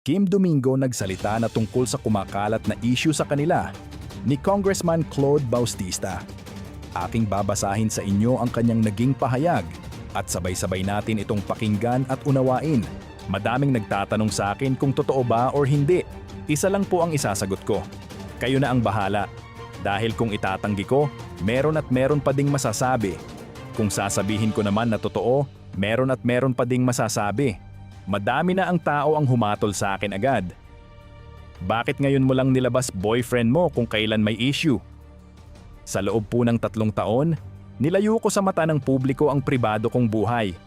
Kim Domingo nagsalita na tungkol sa kumakalat na issue sa kanila ni Congressman Claude Bautista. Aking babasahin sa inyo ang kanyang naging pahayag at sabay-sabay natin itong pakinggan at unawain. Madaming nagtatanong sa akin kung totoo ba or hindi. Isa lang po ang isasagot ko. Kayo na ang bahala. Dahil kung itatanggi ko, meron at meron pa ding masasabi. Kung sasabihin ko naman na totoo, meron at meron pa ding masasabi. Madami na ang tao ang humatol sa akin agad. Bakit ngayon mo lang nilabas boyfriend mo kung kailan may issue? Sa loob po ng 3 taon, nilayo ko sa mata ng publiko ang pribado kong buhay.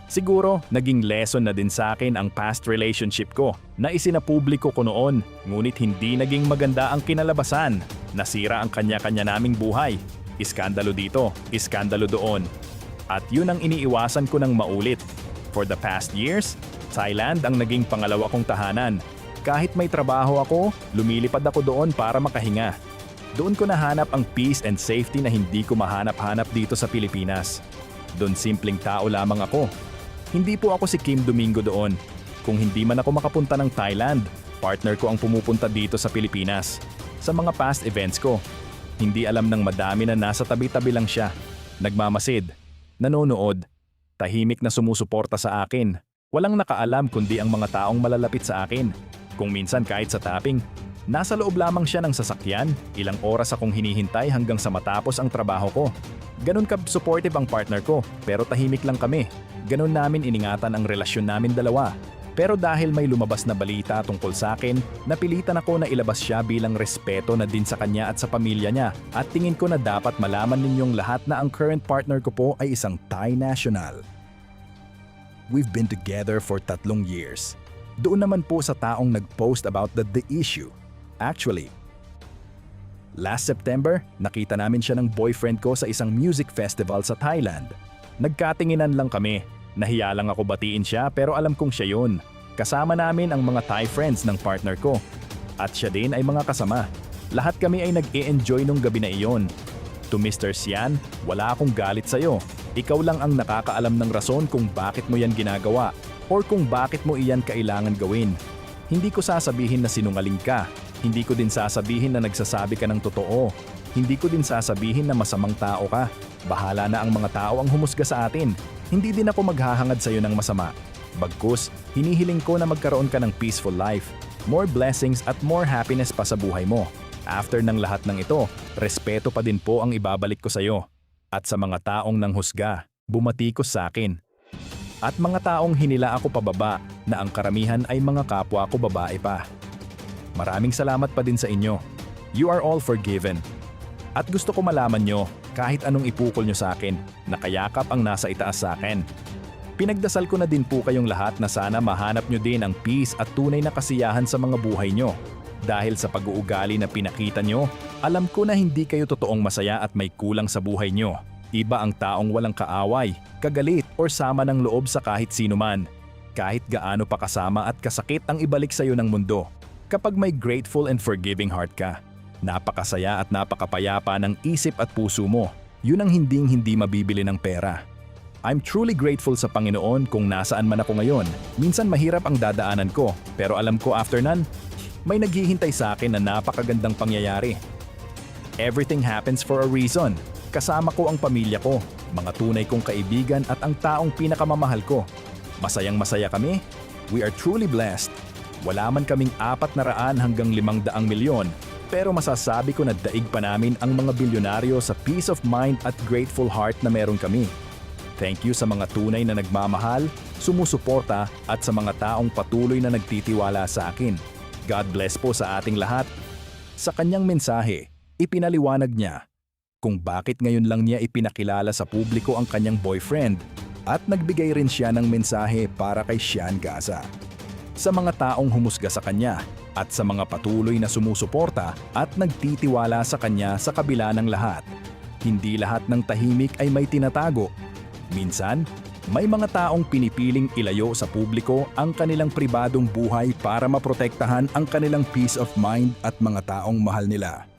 Siguro, naging lesson na din sa akin ang past relationship ko na isinapubliko ko noon, ngunit hindi naging maganda ang kinalabasan. Nasira ang kanya-kanya naming buhay. Iskandalo dito, iskandalo doon. At yun ang iniiwasan ko ng maulit. For the past years, Thailand ang naging pangalawa kong tahanan. Kahit may trabaho ako, lumilipad ako doon para makahinga. Doon ko nahanap ang peace and safety na hindi ko mahanap-hanap dito sa Pilipinas. Doon simpleng tao lamang ako. Hindi po ako si Kim Domingo doon. Kung hindi man ako makapunta ng Thailand, partner ko ang pumupunta dito sa Pilipinas. Sa mga past events ko, hindi alam ng madami na nasa tabi-tabi lang siya. Nagmamasid, nanonood, tahimik na sumusuporta sa akin. Walang nakaalam kundi ang mga taong malalapit sa akin. Kung minsan kahit sa tapping, nasa loob lamang siya ng sasakyan, ilang oras akong hinihintay hanggang sa matapos ang trabaho ko. Ganon ka-supportive ang partner ko, pero tahimik lang kami. Ganon namin iningatan ang relasyon namin dalawa. Pero dahil may lumabas na balita tungkol sa akin, napilitan ako na ilabas siya bilang respeto na din sa kanya at sa pamilya niya. At tingin ko na dapat malaman ninyong lahat na ang current partner ko po ay isang Thai national. We've been together for 3 years. Doon naman po sa taong nag-post about the issue. Actually, last September, nakita namin siya ng boyfriend ko sa isang music festival sa Thailand. Nagkatinginan lang kami. Nahiya lang ako batiin siya pero alam kong siya yun. Kasama namin ang mga Thai friends ng partner ko. At siya din ay mga kasama. Lahat kami ay nag-e-enjoy nung gabi na iyon. To Mr. Sian, wala akong galit sa'yo. Ikaw lang ang nakakaalam ng rason kung bakit mo yan ginagawa or kung bakit mo iyan kailangan gawin. Hindi ko sasabihin na sinungaling ka. Hindi ko din sasabihin na nagsasabi ka ng totoo. Hindi ko din sasabihin na masamang tao ka. Bahala na ang mga tao ang humusga sa atin. Hindi din ako maghahangad sa iyo ng masama. Bagkus, hinihiling ko na magkaroon ka ng peaceful life, more blessings at more happiness pa sa buhay mo. After ng lahat ng ito, respeto pa din po ang ibabalik ko sa iyo. At sa mga taong nanghusga, bumatikos sa akin. At mga taong hinila ako pababa na ang karamihan ay mga kapwa ko babae pa. Maraming salamat pa din sa inyo. You are all forgiven. At gusto ko malaman nyo, kahit anong ipukol nyo sa akin, nakayakap ang nasa itaas sa akin. Pinagdasal ko na din po kayong lahat na sana mahanap nyo din ang peace at tunay na kasiyahan sa mga buhay nyo. Dahil sa pag-uugali na pinakita nyo, alam ko na hindi kayo totoong masaya at may kulang sa buhay nyo. Iba ang taong walang kaaway, kagalit o sama ng loob sa kahit sino man. Kahit gaano pa kasama at kasakit ang ibalik sa iyo ng mundo. Kapag may grateful and forgiving heart ka, napakasaya at napakapayapa ng isip at puso mo. Yun ang hindi mabibili ng pera. I'm truly grateful sa Panginoon kung nasaan man ako ngayon. Minsan mahirap ang dadaanan ko, pero alam ko after nan, may naghihintay sa akin na napakagandang pangyayari. Everything happens for a reason. Kasama ko ang pamilya ko, mga tunay kong kaibigan at ang taong pinakamamahal ko. Masayang masaya kami. We are truly blessed. Wala man kaming 400 hanggang 500 milyon, pero masasabi ko na daig pa namin ang mga bilyonaryo sa peace of mind at grateful heart na meron kami. Thank you sa mga tunay na nagmamahal, sumusuporta at sa mga taong patuloy na nagtitiwala sa akin. God bless po sa ating lahat. Sa kanyang mensahe, ipinaliwanag niya kung bakit ngayon lang niya ipinakilala sa publiko ang kanyang boyfriend at nagbigay rin siya ng mensahe para kay Sian Gaza. Sa mga taong humusga sa kanya at sa mga patuloy na sumusuporta at nagtitiwala sa kanya sa kabila ng lahat. Hindi lahat ng tahimik ay may tinatago. Minsan, may mga taong pinipiling ilayo sa publiko ang kanilang pribadong buhay para maprotektahan ang kanilang peace of mind at mga taong mahal nila.